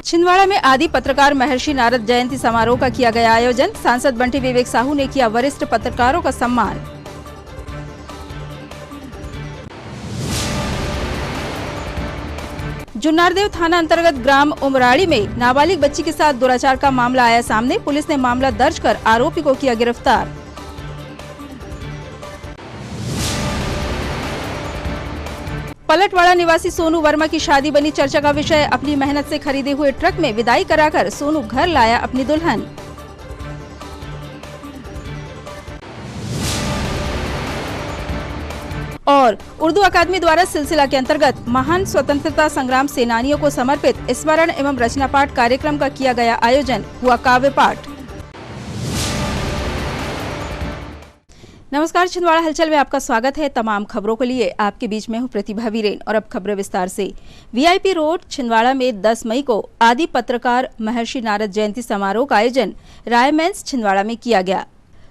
छिंदवाड़ा में आदि पत्रकार महर्षि नारद जयंती समारोह का किया गया आयोजन। सांसद बंटी विवेक साहू ने किया वरिष्ठ पत्रकारों का सम्मान। जुन्नारदेव थाना अंतर्गत ग्राम उमराड़ी में नाबालिग बच्ची के साथ दुराचार का मामला आया सामने। पुलिस ने मामला दर्ज कर आरोपी को किया गिरफ्तार। पलटवाड़ा निवासी सोनू वर्मा की शादी बनी चर्चा का विषय। अपनी मेहनत से खरीदे हुए ट्रक में विदाई कराकर सोनू घर लाया अपनी दुल्हन। और उर्दू अकादमी द्वारा सिलसिला के अंतर्गत महान स्वतंत्रता संग्राम सेनानियों को समर्पित स्मरण एवं रचना पाठ कार्यक्रम का किया गया आयोजन। हुआ काव्य पाठ। नमस्कार, छिंदवाड़ा हलचल में आपका स्वागत है। तमाम खबरों के लिए आपके बीच में हूं प्रतिभा वीरेन और अब खबरें विस्तार से। वीआईपी रोड छिंदवाड़ा में 10 मई को आदि पत्रकार महर्षि नारद जयंती समारोह का आयोजन रायमेंस छिंदवाड़ा में किया गया।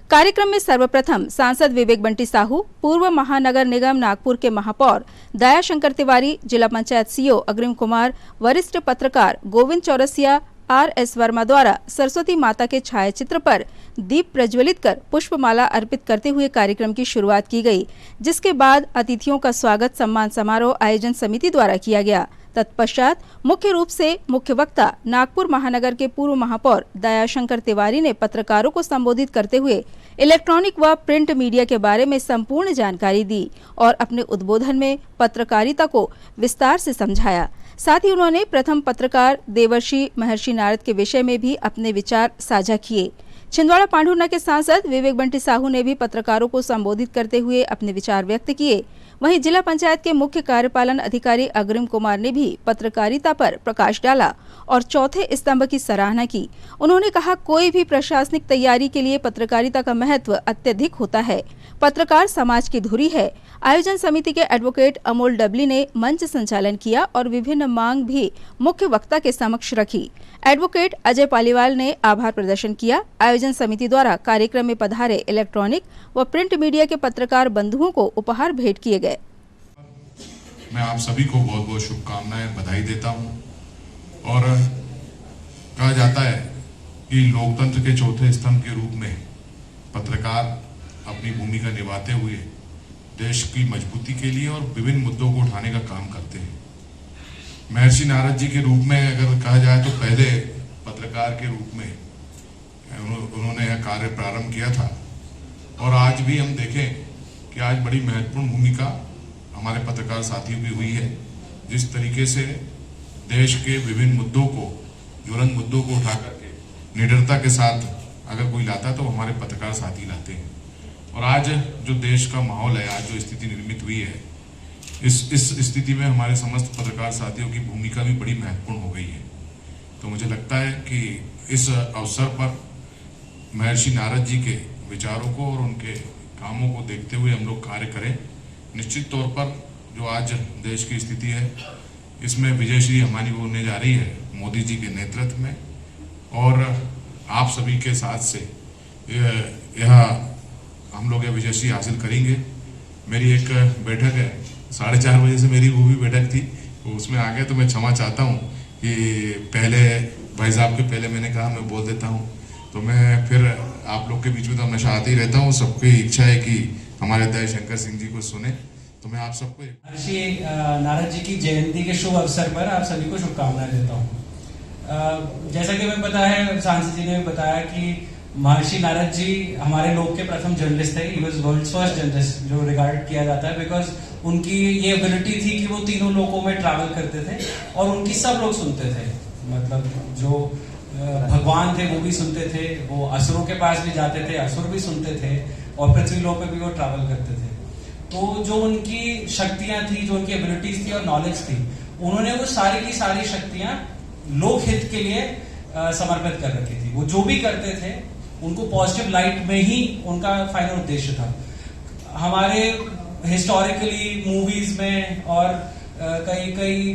कार्यक्रम में सर्वप्रथम सांसद विवेक बंटी साहू, पूर्व महानगर निगम नागपुर के महापौर दयाशंकर तिवारी, जिला पंचायत सीओ अग्रिम कुमार, वरिष्ठ पत्रकार गोविंद चौरसिया, आर.एस. वर्मा द्वारा सरस्वती माता के छायाचित्र पर दीप प्रज्वलित कर पुष्पमाला अर्पित करते हुए कार्यक्रम की शुरुआत की गई, जिसके बाद अतिथियों का स्वागत सम्मान समारोह आयोजन समिति द्वारा किया गया। तत्पश्चात मुख्य रूप से मुख्य वक्ता नागपुर महानगर के पूर्व महापौर दयाशंकर तिवारी ने पत्रकारों को संबोधित करते हुए इलेक्ट्रॉनिक व प्रिंट मीडिया के बारे में संपूर्ण जानकारी दी और अपने उद्बोधन में पत्रकारिता को विस्तार से समझाया। साथ ही उन्होंने प्रथम पत्रकार देवर्षि महर्षि नारद के विषय में भी अपने विचार साझा किए। छिंदवाड़ा पांढुर्णा के सांसद विवेक बंटी साहू ने भी पत्रकारों को संबोधित करते हुए अपने विचार व्यक्त किए। वहीं जिला पंचायत के मुख्य कार्यपालन अधिकारी अग्रिम कुमार ने भी पत्रकारिता पर प्रकाश डाला और चौथे स्तंभ की सराहना की। उन्होंने कहा, कोई भी प्रशासनिक तैयारी के लिए पत्रकारिता का महत्व अत्यधिक होता है। पत्रकार समाज की धुरी है। आयोजन समिति के एडवोकेट अमोल डबली ने मंच संचालन किया और विभिन्न मांग भी मुख्य वक्ता के समक्ष रखी। एडवोकेट अजय पालीवाल ने आभार प्रदर्शन किया। आयोजन समिति द्वारा कार्यक्रम में पधारे इलेक्ट्रॉनिक व प्रिंट मीडिया के पत्रकार बंधुओं को उपहार भेंट किए गए। मैं आप सभी को बहुत बहुत शुभकामनाएं, बधाई देता हूं। और कहा जाता है कि लोकतंत्र के चौथे स्तंभ के रूप में पत्रकार अपनी भूमिका निभाते हुए देश की मजबूती के लिए और विभिन्न मुद्दों को उठाने का काम करते हैं। महर्षि नारद जी के रूप में अगर कहा जाए तो पहले पत्रकार के रूप में उन्होंने यह कार्य प्रारंभ किया था और आज भी हम देखें कि आज बड़ी महत्वपूर्ण भूमिका हमारे पत्रकार साथियों की हुई है। जिस तरीके से देश के विभिन्न मुद्दों को, ज्वलंत मुद्दों को उठा करके निडरता के साथ अगर कोई लाता तो हमारे पत्रकार साथी लाते हैं। और आज जो देश का माहौल है, आज जो स्थिति निर्मित हुई है, इस स्थिति में हमारे समस्त पत्रकार साथियों की भूमिका भी बड़ी महत्वपूर्ण हो गई है। तो मुझे लगता है कि इस अवसर पर महर्षि नारद जी के विचारों को और उनके कामों को देखते हुए हम लोग कार्य करें। निश्चित तौर पर जो आज देश की स्थिति है, इसमें विजयश्री हमारी होने जा रही है मोदी जी के नेतृत्व में और आप सभी के साथ से यह हम लोग यह विजयश्री हासिल करेंगे। मेरी एक बैठक है 4:30 बजे से, मेरी वो भी बैठक थी, तो उसमें आ गया। तो मैं क्षमा चाहता हूँ कि पहले भाई साहब के पहले मैंने कहा मैं बोल देता हूँ, तो मैं फिर आप लोग के बीच में तो हमेशा आते ही रहता हूँ। सबकी इच्छा है कि हमारे दयाशंकर सिंह जी को सुने, तो मैं आप सबको महर्षि नारद जी की जयंती के शुभ अवसर पर आप सभी को शुभकामनाएं देता हूँ। जैसा कि हमें पता है, सांसद जी ने बताया कि महर्षि नारद जी हमारे लोग के प्रथम जर्नलिस्ट थे। He was world's first journalist जो रिगार्ड किया जाता है, बिकॉज उनकी ये एबिलिटी थी कि वो तीनों लोगों में ट्रैवल करते थे और उनकी सब लोग सुनते थे। मतलब जो भगवान थे वो भी सुनते थे, वो असुरों के पास भी जाते थे, असुर भी सुनते थे और पृथ्वी लोक पे भी वो ट्रैवल करते थे। तो जो उनकी शक्तियां थी, जो उनकी एबिलिटीज थी और नॉलेज थी, उन्होंने वो सारी की सारी शक्तियां लोक हित के लिए समर्पित कर रखी थी। वो जो भी करते थे उनको पॉजिटिव लाइट में ही उनका फाइनल उद्देश्य था। हमारे हिस्टोरिकली मूवीज में और कई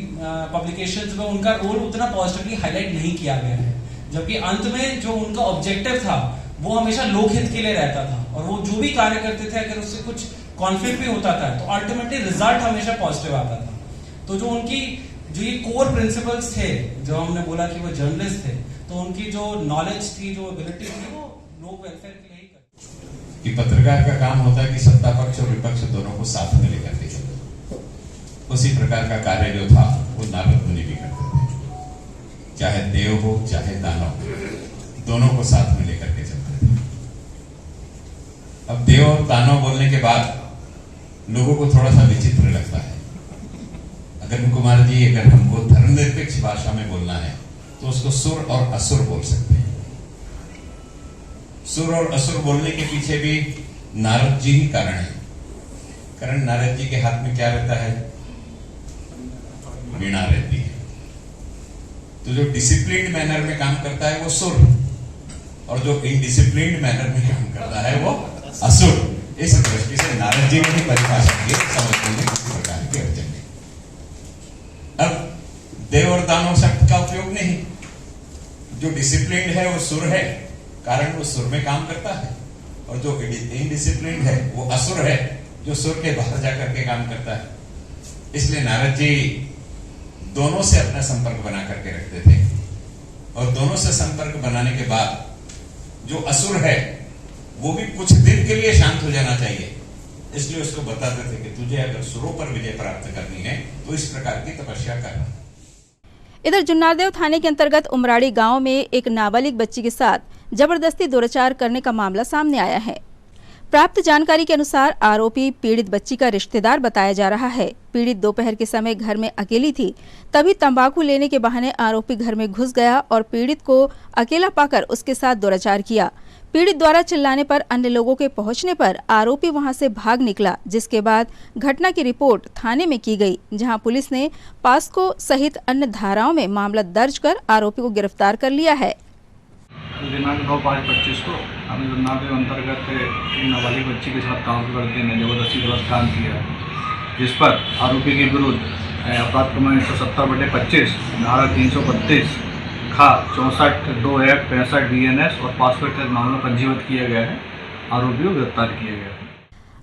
पब्लिकेशंस में उनका रोल उतना पॉजिटिवली हाईलाइट नहीं किया गया है, जबकि अंत में जो उनका ऑब्जेक्टिव था वो हमेशा लोकहित के लिए रहता था और वो जो भी कार्य करते थे अगर उससे कुछ कॉन्फ्लिक्ट भी होता था तो अल्टीमेटली रिजल्ट हमेशा पॉजिटिव आता था। तो जो उनकी जो ये कोर प्रिंसिपल्स थे, जो हमने बोला कि वो जर्नलिस्ट थे, तो उनकी जो नॉलेज थी, जो एबिलिटी थी, वो लोक वेलफेयर के लिए ही करते। कि पत्रकार का काम होता है कि सत्ता पक्ष और विपक्ष दोनों को साथ में लेकर के चलते। उसी प्रकार का कार्य जो था वो नारद मुनि भी करते थे, चाहे देव हो चाहे दानव, दोनों को साथ में लेकर के चलते थे। अब देव और दानव बोलने के बाद लोगों को थोड़ा सा विचित्र लगता है। अगर कुमार जी, अगर हमको धर्मनिरपेक्ष भाषा में बोलना है तो उसको सुर और असुर बोल सकते हैं। सुर और असुर बोलने के पीछे भी नारद जी ही कारण है। कारण नारद जी के हाथ में क्या रहता है? वीणा रहती है। तो जो डिसिप्लिन्ड मैनर में काम करता है वो सुर, और जो इनडिसिप्लिन्ड मैनर में काम करता है वो असुर। इस दृष्टि से नारद जी ने भी परिभाषा की, समझने में किसी प्रकार की अड़चन नहीं। अब देव और दानव शब्द का उपयोग नहीं। जो डिसिप्लिन्ड है वो सुर है, कारण वो सुर में काम करता है, और जो इनडिसिप्लिन्ड है वो असुर है, जो सुर के बाहर जाकर के काम करता है। इसलिए नारद जी दोनों से अपना संपर्क बना करके रखते थे, और दोनों से संपर्क बनाने के बाद जो असुर है वो भी कुछ दिन के लिए शांत हो जाना चाहिए। इसलिए उसको बताते थे कि तुझे अगर सुरों पर विजय प्राप्त करनी है तो इस प्रकार की तपस्या करना। इधर जुन्नारदेव थाने के अंतर्गत उमराड़ी गांव में एक नाबालिग बच्ची के साथ जबरदस्ती दुराचार करने का मामला सामने आया है। प्राप्त जानकारी के अनुसार आरोपी पीड़ित बच्ची का रिश्तेदार बताया जा रहा है। पीड़ित दोपहर के समय घर में अकेली थी, तभी तंबाकू लेने के बहाने आरोपी घर में घुस गया और पीड़ित को अकेला पाकर उसके साथ दुराचार किया। पीड़ित द्वारा चिल्लाने पर अन्य लोगों के पहुंचने पर आरोपी वहां से भाग निकला, जिसके बाद घटना की रिपोर्ट थाने में की गई, जहां पुलिस ने पास्को सहित अन्य धाराओं में मामला दर्ज कर आरोपी को गिरफ्तार कर लिया है। दिनांक 9/5/25 को हमने जुन्नारदेव अंतर्गत एक नाबालिग बच्ची के साथ काम करते हैं जबरदस्ती गलत काम किया, जिस पर आरोपी के विरुद्ध अपराध क्रमांक 170/25 धारा 332 खा 64(2) 65 DNS और पासपोर्ट के मामला पंजीबद्ध किया गया है। आरोपी को गिरफ्तार किया गया है।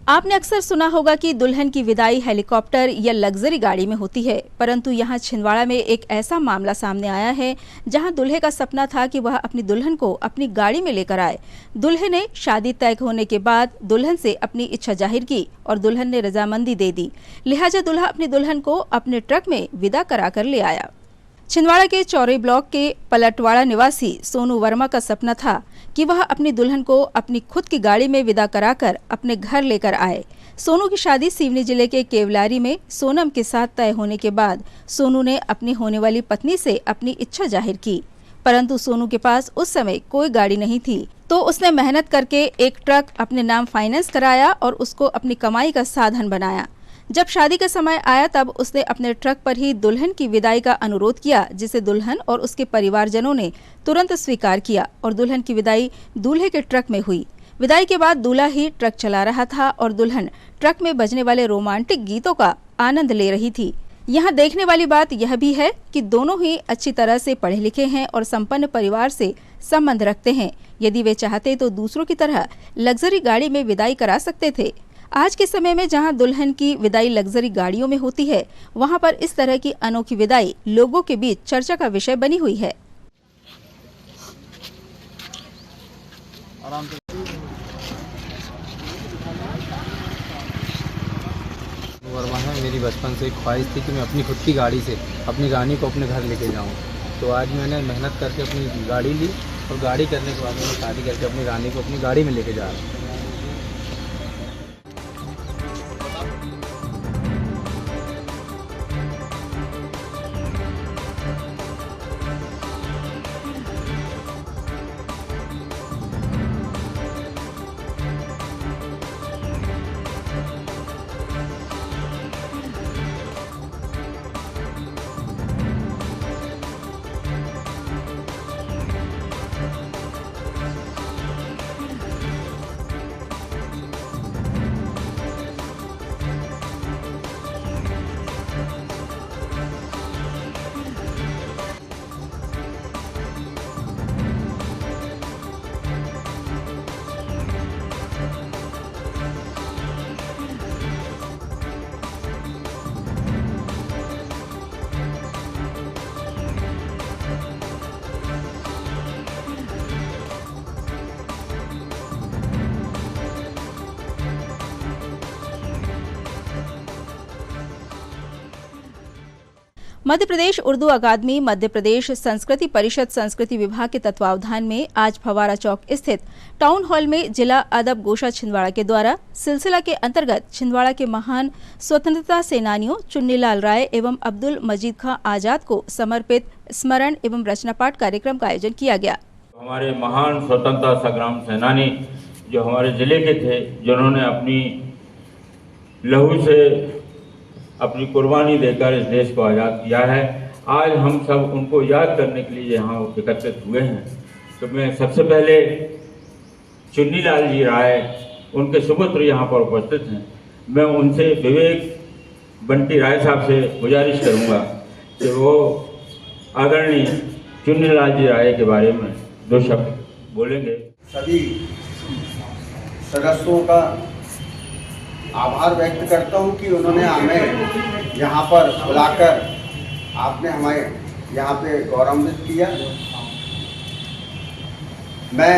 आपने अक्सर सुना होगा कि दुल्हन की विदाई हेलीकॉप्टर या लग्जरी गाड़ी में होती है, परंतु यहाँ छिंदवाड़ा में एक ऐसा मामला सामने आया है जहाँ दुल्हे का सपना था कि वह अपनी दुल्हन को अपनी गाड़ी में लेकर आए। दुल्हे ने शादी तय होने के बाद दुल्हन से अपनी इच्छा जाहिर की और दुल्हन ने रजामंदी दे दी, लिहाजा दुल्हा अपनी दुल्हन को अपने ट्रक में विदा करा कर ले आया। छिंदवाड़ा के चौरी ब्लॉक के पलटवाड़ा निवासी सोनू वर्मा का सपना था कि वह अपनी दुल्हन को अपनी खुद की गाड़ी में विदा कराकर अपने घर लेकर आए। सोनू की शादी सिवनी जिले के केवलारी में सोनम के साथ तय होने के बाद सोनू ने अपनी होने वाली पत्नी से अपनी इच्छा जाहिर की, परंतु सोनू के पास उस समय कोई गाड़ी नहीं थी, तो उसने मेहनत करके एक ट्रक अपने नाम फाइनेंस कराया और उसको अपनी कमाई का साधन बनाया। जब शादी का समय आया तब उसने अपने ट्रक पर ही दुल्हन की विदाई का अनुरोध किया, जिसे दुल्हन और उसके परिवारजनों ने तुरंत स्वीकार किया और दुल्हन की विदाई दूल्हे के ट्रक में हुई। विदाई के बाद दूल्हा ही ट्रक चला रहा था और दुल्हन ट्रक में बजने वाले रोमांटिक गीतों का आनंद ले रही थी। यहाँ देखने वाली बात यह भी है कि दोनों ही अच्छी तरह से पढ़े लिखे हैं और संपन्न परिवार से संबंध रखते हैं। यदि वे चाहते तो दूसरों की तरह लग्जरी गाड़ी में विदाई करा सकते थे। आज के समय में जहां दुल्हन की विदाई लग्जरी गाड़ियों में होती है, वहां पर इस तरह की अनोखी विदाई लोगों के बीच चर्चा का विषय बनी हुई है। वर्मा है, मेरी बचपन से एक ख्वाहिश थी कि मैं अपनी खुद की गाड़ी से अपनी रानी को अपने घर लेके जाऊं। तो आज मैंने मेहनत करके अपनी गाड़ी ली और गाड़ी करने के बाद मैंने शादी करके अपनी रानी को अपनी गाड़ी में लेके जा रहा हूँ। मध्य प्रदेश उर्दू अकादमी मध्य प्रदेश संस्कृति परिषद संस्कृति विभाग के तत्वावधान में आज फवारा चौक स्थित टाउन हॉल में जिला अदब गोशा छिंदवाड़ा के द्वारा सिलसिला के अंतर्गत छिंदवाड़ा के महान स्वतंत्रता सेनानियों चुन्नीलाल राय एवं अब्दुल मजीद खां आजाद को समर्पित स्मरण एवं रचना पाठ कार्यक्रम का आयोजन किया गया। हमारे महान स्वतंत्रता संग्राम सेनानी जो हमारे जिले के थे, जिन्होंने अपनी लहू से अपनी कुर्बानी देकर इस देश को आज़ाद किया है, आज हम सब उनको याद करने के लिए यहाँ एकत्रित हुए हैं। तो मैं सबसे पहले चुन्नीलाल जी राय, उनके सुपुत्र यहाँ पर उपस्थित हैं, मैं उनसे विवेक बंटी राय साहब से गुजारिश करूँगा कि वो आदरणीय चुन्नीलाल जी राय के बारे में 2 शब्द बोलेंगे। सभी सदस्यों का आभार व्यक्त करता हूं कि उन्होंने हमें यहाँ पर बुलाकर आपने हमें यहाँ पे गौरवान्वित किया। मैं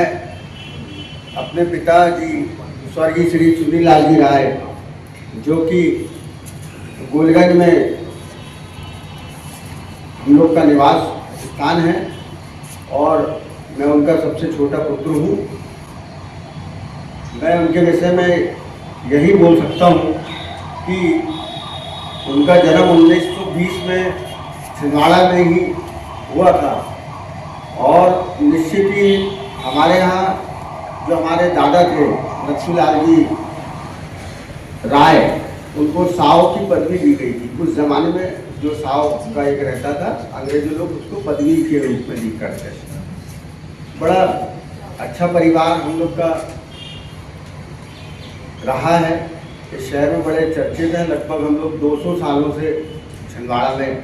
अपने पिताजी स्वर्गीय श्री चुन्नीलाल जी राय, जो कि गोलगंज में हम लोग का निवास स्थान है और मैं उनका सबसे छोटा पुत्र हूँ, मैं उनके विषय में यही बोल सकता हूँ कि उनका जन्म 1920 में छिंदवाड़ा में ही हुआ था और निश्चित ही हमारे यहाँ जो हमारे दादा थे लक्ष्मीलाल जी राय, उनको साव की पदवी दी गई थी। उस जमाने में जो साव का एक रहता था, अंग्रेजी लोग उसको पदवी के रूप में दी करते थे। बड़ा अच्छा परिवार हम लोग का रहा है। इस शहर में बड़े चर्चित हैं। लगभग हम लोग 200 सालों से छिंदवाड़ा में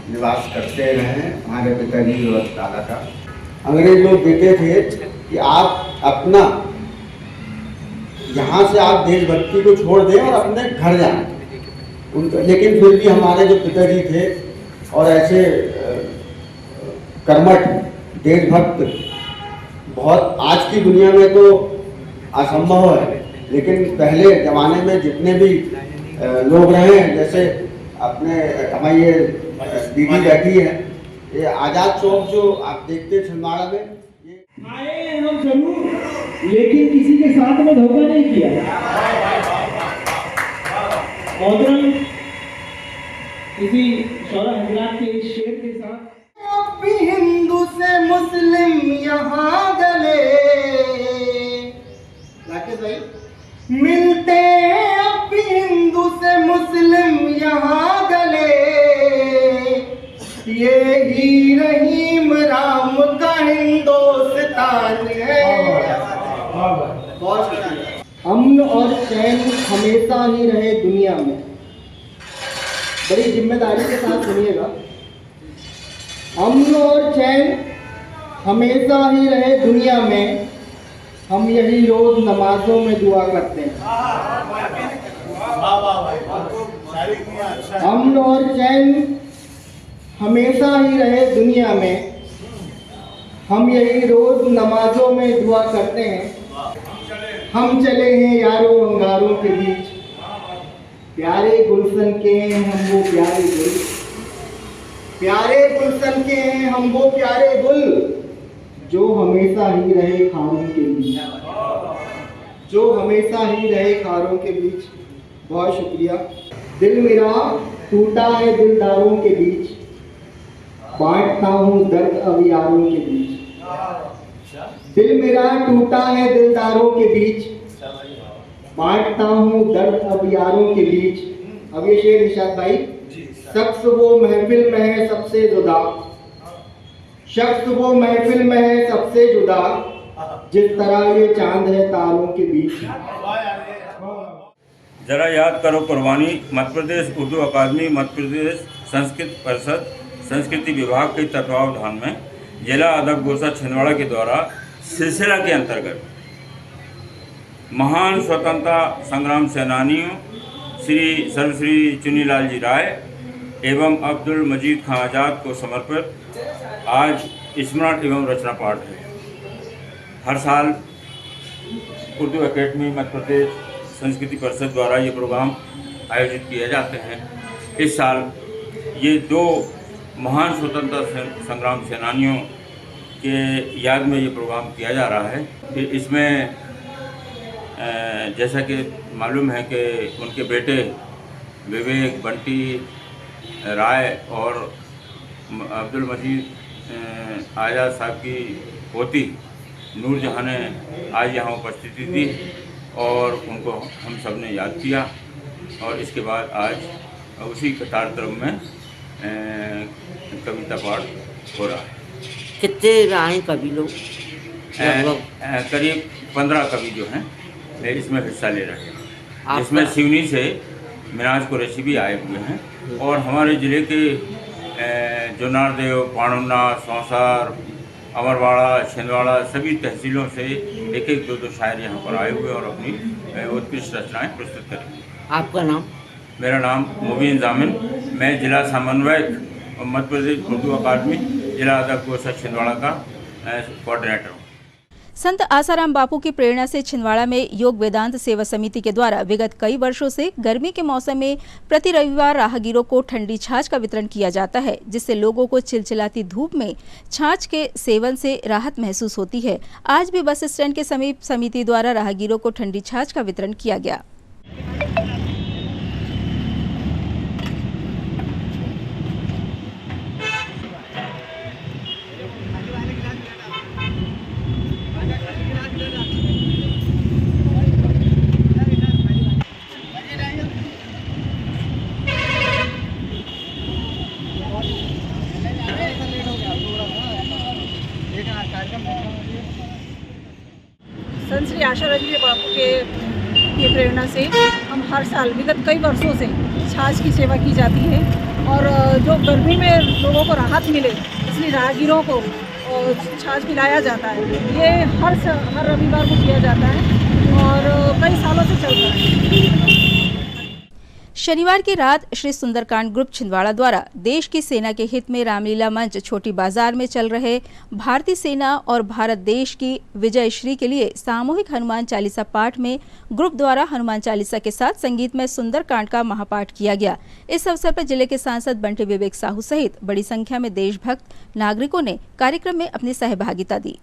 निवास करते रहे हैं। हमारे पिताजी और दादा का अंग्रेज लोग देते थे कि आप अपना यहाँ से आप देशभक्ति को छोड़ दें और अपने घर जाएं। उनका लेकिन फिर भी हमारे जो पिताजी थे और ऐसे कर्मठ देशभक्त बहुत आज की दुनिया में तो असंभव है, लेकिन पहले ज़माने में जितने भी लोग रहे हैं, जैसे अपने हमारी ये दीदी बैठी है, ये आज़ाद चौक जो आप देखते हैं छिंदवाड़ा में, आए हम जरूर, लेकिन किसी के साथ में धोखा नहीं किया। मोहतरम किसी शौरा हजरात के इस शेर के साथ भी हिंदू से मुस्लिम यहाँ गले भाई मिलते, अब भी हिंदू से मुस्लिम यहाँ गले, ये ही रहीम राम का हिंदुस्तान है। अमन और चैन हमेशा ही रहे दुनिया में। बड़ी जिम्मेदारी के साथ सुनिएगा। अमन और चैन हमेशा ही रहे दुनिया में, हम यही रोज नमाजों में दुआ करते हैं। अमन और चैन हमेशा ही रहे दुनिया में, हम यही रोज नमाजों में दुआ करते हैं। हम चले हैं यारों अंगारों के बीच, प्यारे गुलशन के हैं हम वो प्यारे गुल, प्यारे गुलशन के हैं हम वो प्यारे गुल, जो हमेशा ही रहे खारों के बीच, जो हमेशा ही रहे खारों के बीच। बहुत शुक्रिया। दिल मेरा टूटा है दिलदारों के बीच, बांटता हूँ दर्द अब यारों के बीच। दिल मेरा टूटा है दिलदारों के बीच, बांटता हूँ दर्द अब यारों के बीच। अब ये शेर निशाद भाई, शख्स वो महफिल में है सबसे जुदा, शख्स वो महफिल में है सबसे जुदा, जिस तरह ये चांद है तारों के बीच। जरा याद करो कुर्बानी मध्य प्रदेश उर्दू अकादमी मध्य प्रदेश संस्कृत परिषद संस्कृति विभाग के तत्वावधान में जिला अदब गोशा छिंदवाड़ा के द्वारा सिलसिला के अंतर्गत महान स्वतंत्रता संग्राम सेनानियों श्री सर्वश्री चुन्नीलाल जी राय एवं अब्दुल मजीद खां आजाद को समर्पित आज स्मरण एवं रचना पाठ है। हर साल उर्दू एकेडमी मध्य प्रदेश संस्कृति परिषद द्वारा ये प्रोग्राम आयोजित किए जाते हैं। इस साल ये 2 महान स्वतंत्रता संग्राम सेनानियों के याद में ये प्रोग्राम किया जा रहा है। कि इसमें जैसा कि मालूम है कि उनके बेटे विवेक, बंटी राय और अब्दुल मजीद आज़ाद साहब की पोती नूरजहां ने आज यहाँ उपस्थिति दी और उनको हम सब ने याद किया। और इसके बाद आज उसी कतारतरम में कविता पाठ हो रहा है। कितने आए कवि लोग? करीब 15 कवि जो हैं इसमें हिस्सा ले रहे हैं। इसमें सिवनी से मिनाज कुरैशी भी आए हुए हैं और हमारे ज़िले के जोनारदेव, पाणुन्ना, सौंसार, अमरवाड़ा, छिंदवाड़ा सभी तहसीलों से एक एक दो शायर यहाँ पर आए हुए और अपनी उत्कृष्ट रचनाएँ प्रस्तुत करेंगे। आपका नाम? मेरा नाम मुबीन जामिन, मैं जिला समन्वयक और मध्य प्रदेश उर्दू अकादमी जिला अदब कोषा छिंदवाड़ा का कोऑर्डिनेटर हूँ। संत आसाराम बापू की प्रेरणा से छिंदवाड़ा में योग वेदांत सेवा समिति के द्वारा विगत कई वर्षों से गर्मी के मौसम में प्रति रविवार राहगीरों को ठंडी छाछ का वितरण किया जाता है, जिससे लोगों को चिलचिलाती धूप में छाछ के सेवन से राहत महसूस होती है। आज भी बस स्टैंड के समीप समिति द्वारा राहगीरों को ठंडी छाछ का वितरण किया गया। संत श्री आशाराम बापू के प्रेरणा से हम हर साल विगत कई वर्षों से छाछ की सेवा की जाती है और जो गर्मी में लोगों को राहत मिले इसलिए राहगीरों को छाछ पिलाया जाता है। ये हर रविवार को किया जाता है और कई सालों से चल रहा है। शनिवार की रात श्री सुंदरकांड ग्रुप छिंदवाड़ा द्वारा देश की सेना के हित में रामलीला मंच छोटी बाजार में चल रहे भारतीय सेना और भारत देश की विजय श्री के लिए सामूहिक हनुमान चालीसा पाठ में ग्रुप द्वारा हनुमान चालीसा के साथ संगीत में सुंदरकांड का महापाठ किया गया। इस अवसर पर जिले के सांसद बंटी विवेक साहू सहित बड़ी संख्या में देशभक्त नागरिकों ने कार्यक्रम में अपनी सहभागिता दी।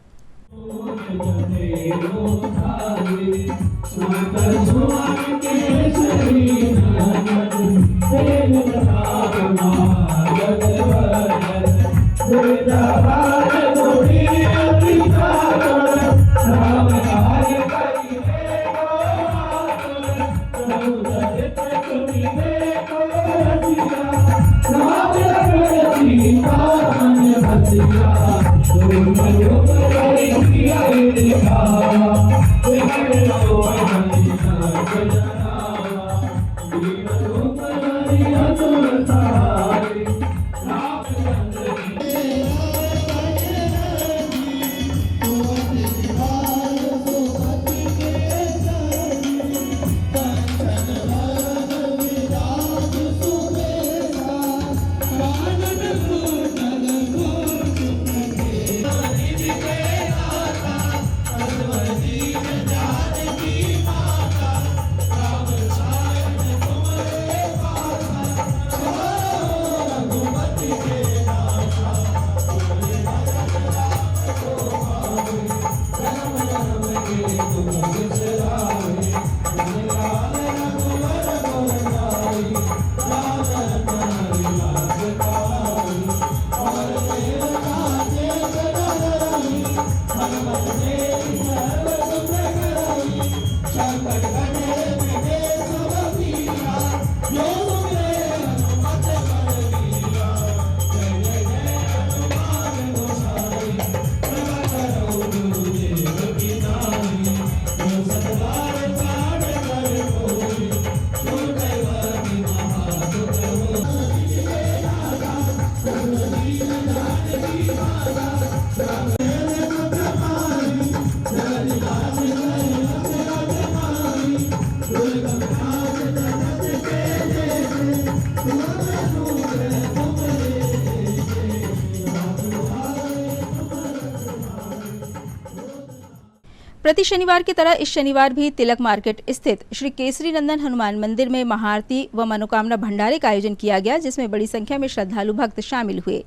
प्रति शनिवार की तरह इस शनिवार भी तिलक मार्केट स्थित श्री केसरी नंदन हनुमान मंदिर में महाआरती व मनोकामना भंडारे का आयोजन किया गया, जिसमें बड़ी संख्या में श्रद्धालु भक्त शामिल हुए।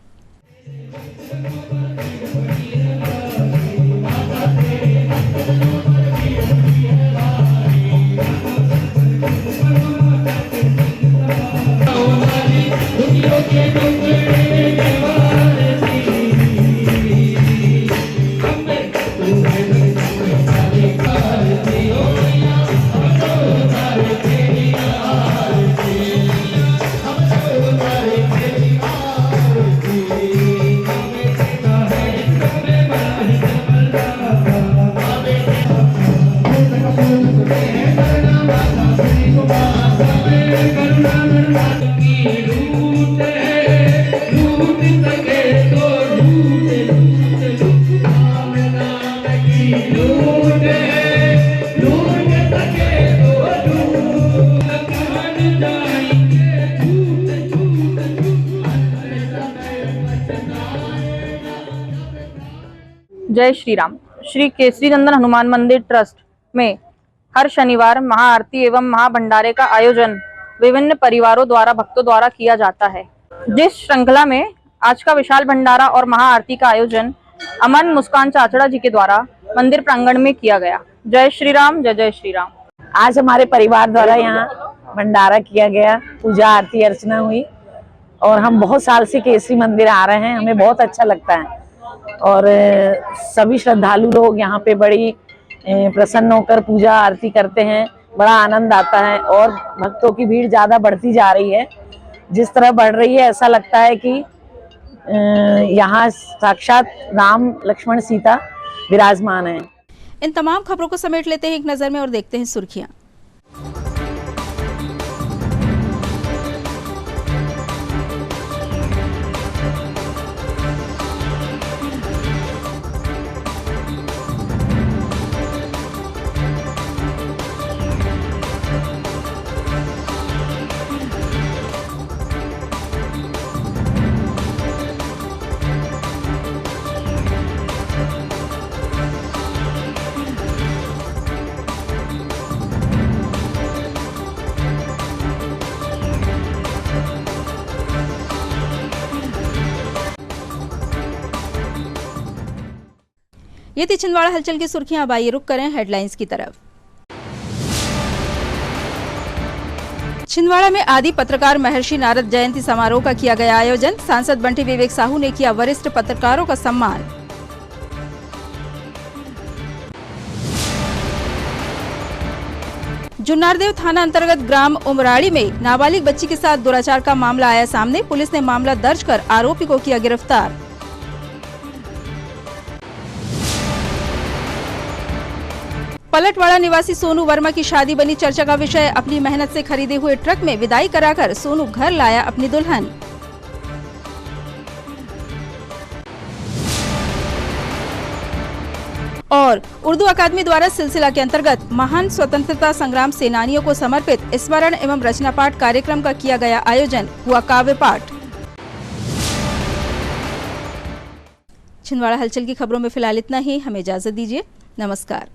जय श्री राम। श्री केसरी नंदन हनुमान मंदिर ट्रस्ट में हर शनिवार महाआरती एवं महाभंडारे का आयोजन विभिन्न परिवारों द्वारा भक्तों द्वारा किया जाता है, जिस श्रृंखला में आज का विशाल भंडारा और महाआरती का आयोजन अमन मुस्कान चाचड़ा जी के द्वारा मंदिर प्रांगण में किया गया। जय श्री राम, जय जय श्री राम। आज हमारे परिवार द्वारा यहाँ भंडारा किया गया, पूजा आरती अर्चना हुई और हम बहुत साल से केसरी मंदिर आ रहे हैं, हमें बहुत अच्छा लगता है और सभी श्रद्धालु लोग यहाँ पे बड़ी प्रसन्न होकर पूजा आरती करते हैं, बड़ा आनंद आता है और भक्तों की भीड़ ज्यादा बढ़ती जा रही है। जिस तरह बढ़ रही है ऐसा लगता है कि यहाँ साक्षात राम लक्ष्मण सीता विराजमान है। इन तमाम खबरों को समेट लेते हैं एक नजर में और देखते हैं सुर्खियां। ये थी छिंदवाड़ा हलचल की सुर्खियां। अब आइए रुक करें हेडलाइंस की तरफ। छिंदवाड़ा में आदि पत्रकार महर्षि नारद जयंती समारोह का किया गया आयोजन। सांसद बंटी विवेक साहू ने किया वरिष्ठ पत्रकारों का सम्मान। जुन्नारदेव थाना अंतर्गत ग्राम उमराड़ी में नाबालिग बच्ची के साथ दुराचार का मामला आया सामने। पुलिस ने मामला दर्ज कर आरोपी को किया गिरफ्तार। पलटवाड़ा निवासी सोनू वर्मा की शादी बनी चर्चा का विषय। अपनी मेहनत से खरीदे हुए ट्रक में विदाई कराकर सोनू घर लाया अपनी दुल्हन। और उर्दू अकादमी द्वारा सिलसिला के अंतर्गत महान स्वतंत्रता संग्राम सेनानियों को समर्पित स्मरण एवं रचना पाठ कार्यक्रम का किया गया आयोजन, हुआ काव्य पाठ। छिंदवाड़ा हलचल की खबरों में फिलहाल इतना ही। हमें इजाजत दीजिए। नमस्कार।